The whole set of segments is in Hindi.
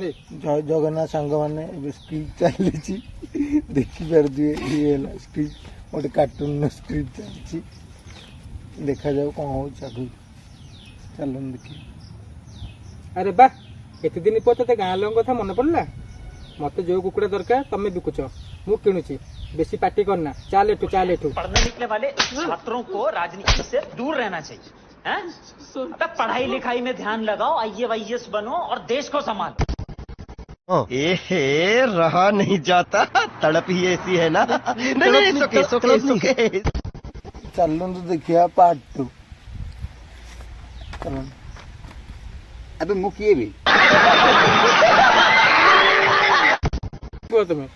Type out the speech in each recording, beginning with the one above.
जय जगन्नाथ सांग मैंने स्क्रिप्ट चली देखी पारे स्क्रिप्ट गोटे कार्टून स्क्रिप्ट चली देखा जाऊ कौन हो आगे चल देखिए। अरे बा एत दिन पर ते गाँ लोक कथा मन पड़ा मत जो कुकुड़ा दरकार तमें बिकुच मु किणुची बेसी पार्टी करना चाल एठू चाल एठू। पढ़ने निकले वाले छात्रों को राजनीति से दूर रहना चाहिए हैं? अबे पढ़ाई लिखाई में ध्यान लगाओ, IAS बनो और देश को संभालो। रहा नहीं जाता, तड़प ही ऐसी है ना। नहीं चल तो देखिए पार्ट 2 चल। अबे मुँह किए भी तुम्हें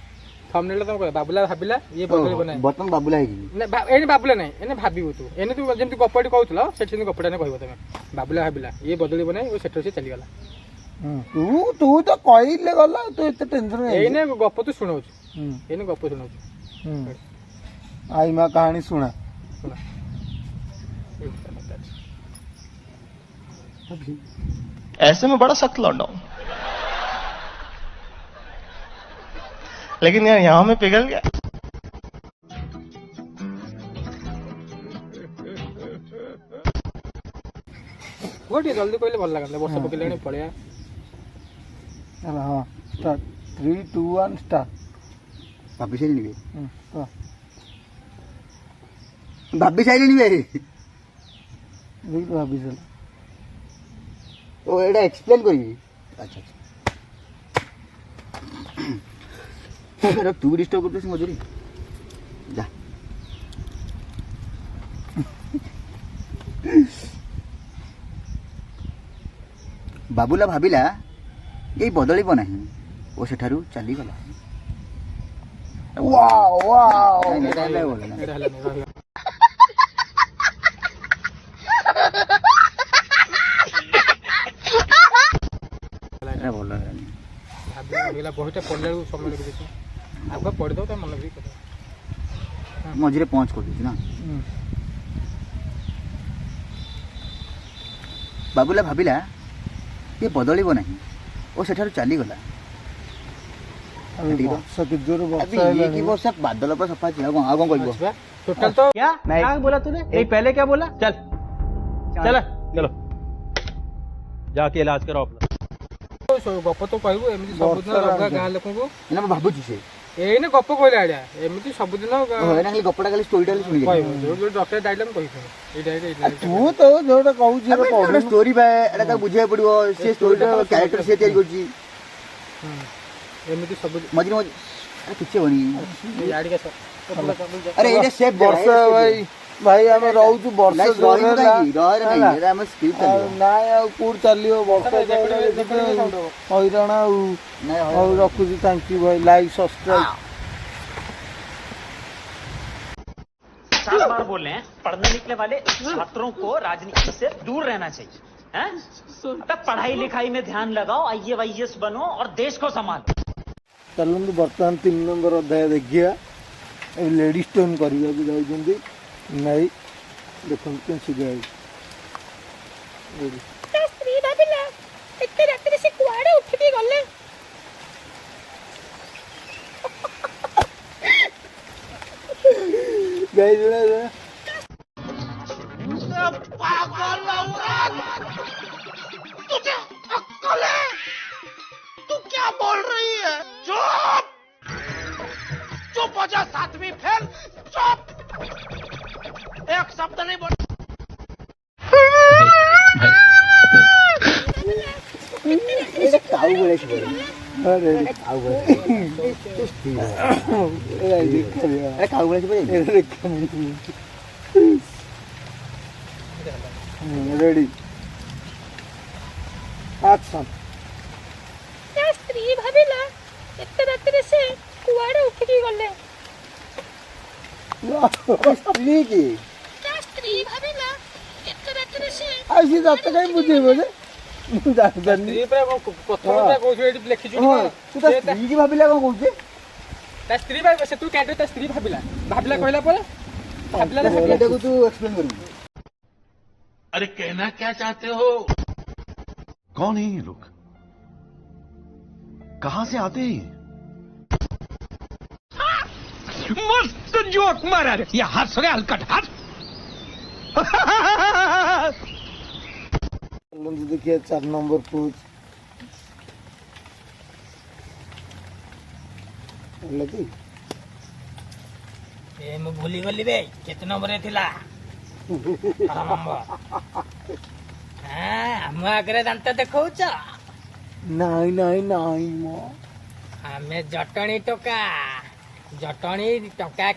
थंबनेल तुम कह बाबुला भाबिला ये बदली बनाए बर्तन बाबुला है एने बाबुला नहीं एने भाबिबु तू एने तू जेमती गपटी कहउतला सेठी गपटा ने कहबो तमे बाबुला भाबिला ये बदली बनाए ओ सेठी से चली गला। तू तू तो कहले गला तू एते टेंशन एने गप तू सुनाउछ एने गप सुनाउछ आई मां कहानी सुना ऐसे में बड़ा सख्त लौंडा हूं, लेकिन यार यहाँ में पिघल गया। गोटी जल्दी कहले भल लागला वर्ष पकेलेनी पळिया। हां स्टार्ट 3 2 1 स्टार्ट। भाभी से नहीं भाभी से नहीं भाभी चल ओ एटा एक्सप्लेन करी। अच्छा अच्छा तू डिस्टर्ब करते मजूरी जा। बाबुला भाबिला ये बदल नहीं वो सेठारू चली गला। वाओ वाओ बहुटा पढ़ला समय लगे आगे पढ़ी दो मन भी मझे पहुँच कर ना। बाबुला भाबिला ये बदल नहीं वो सेठारू चली गला। वर्षा बादल पर सफा टोटल तो क्या बोला तूने नहीं पहले क्या बोला चल चल चलो जाके इलाज कराओ अपना। गप तो कहबू एमती सबुदिन लगा गाँ लोक को भावुँ से एने गप कहले आड़िया एमती सबुदिन खाली गपटा खाली स्टोरीटा सुनी जो डॉक्टर डायलॉग कहि तू तो जोटा कहू स्टोरी एटा बुझे पड़ो से स्टोरीटा कैरेक्टर से तैयारी करछि एमती सब मझे मझे किछ होनी याडी का अरे एटा सेफ वर्ष भाई भाई आम रोचु वर्ष ना कौट चलो वर्ष हैरान रखुची। थैंक यू भाई लाइक सब्सक्राइब। 7 बार बोल रहे हैं पढ़ने निकले वाले छात्रों को राजनीति से दूर रहना चाहिए हैं? अबे पढ़ाई लिखाई में ध्यान लगाओ, IAS बनो और देश को संभालो। चलते बर्तमान 3 नंबर अध्याय देखिए लेडीज टर्न करने नहीं देखो स्त्री भाविला एते रात्रि से कुआडे उठिबी गले गाइस पागल औरत, तुझे अक्ल है? तू क्या बोल रही है? चुप चुप हो जा, 7वीं फेल। चुप, एक शब्द नहीं बोल। काऊ बोले अरे काऊ बोले रेडी एक्शन। स्त्री भाविला एते रात्रि से कुआडे उठिकी गले स्त्री की स्त्री भाविला एते रात्रि से ऐसी बात कहीं बुझे बोले स्त्री पे कथन पे कहू एठी लिखि छु तू तो स्त्री की भाविला को कहू ता स्त्री भाई से तू कैटे ता स्त्री भाविला भाविला कहला पर भाविला भाविला देखो तू एक्सप्लेन करू। अरे कहना क्या चाहते हो? कौन है ये लोग? कहां से आते हैं? मस्त जोक मारा रे, या हंस रे हलकट हंस। चलନ୍ତୁ ଦେଖିବା 4 नंबर पोज ହେଲା କି ଏ ମୁଁ ଭୁଲି ଗଲି ବେ କେତେ ନମ୍ବରରେ ଥିଲା ଆମ ଆଗରେ ଦାନ୍ତ ଦେଖଉଛ ନାଇଁ ନାଇଁ ନାଇଁ ମୋ ଆମେ ଜଟଣୀ ଟଙ୍କା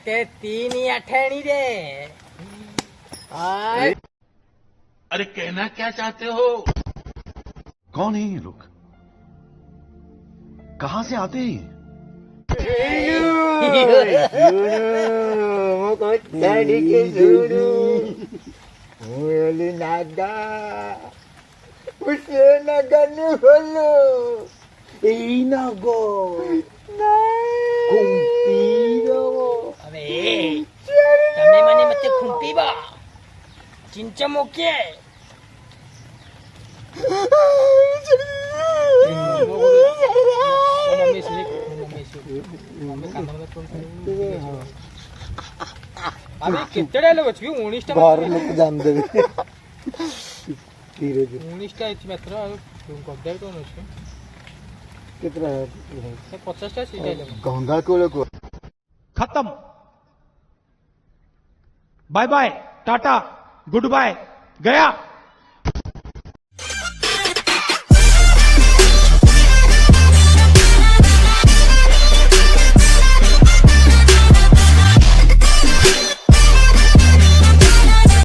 के 3 ଆଠେଣୀ ରେ अरे कहना क्या चाहते हो? कौन है ये लोग? कहां से आते हैं? ମୋ କଥା ଟିକେ ଶୁଣୁ ମୁଁ ହେଲି ନାଗା ସେ ନାଗାନି ଭଲ ଏଇ ନାଗ କୁମ୍ପିର अबे તમે મને મતે ખુંપીબા ચિંચ મોકે अबे केते डायलॉग अछि 19 टा घर लोक जान देबे धीरे धीरे 19 टा अछि मात्र गद्दार कोन अछि कितना 50 टा सी डायलॉग गंगा को खत्म। Bye bye, tata, goodbye, गया।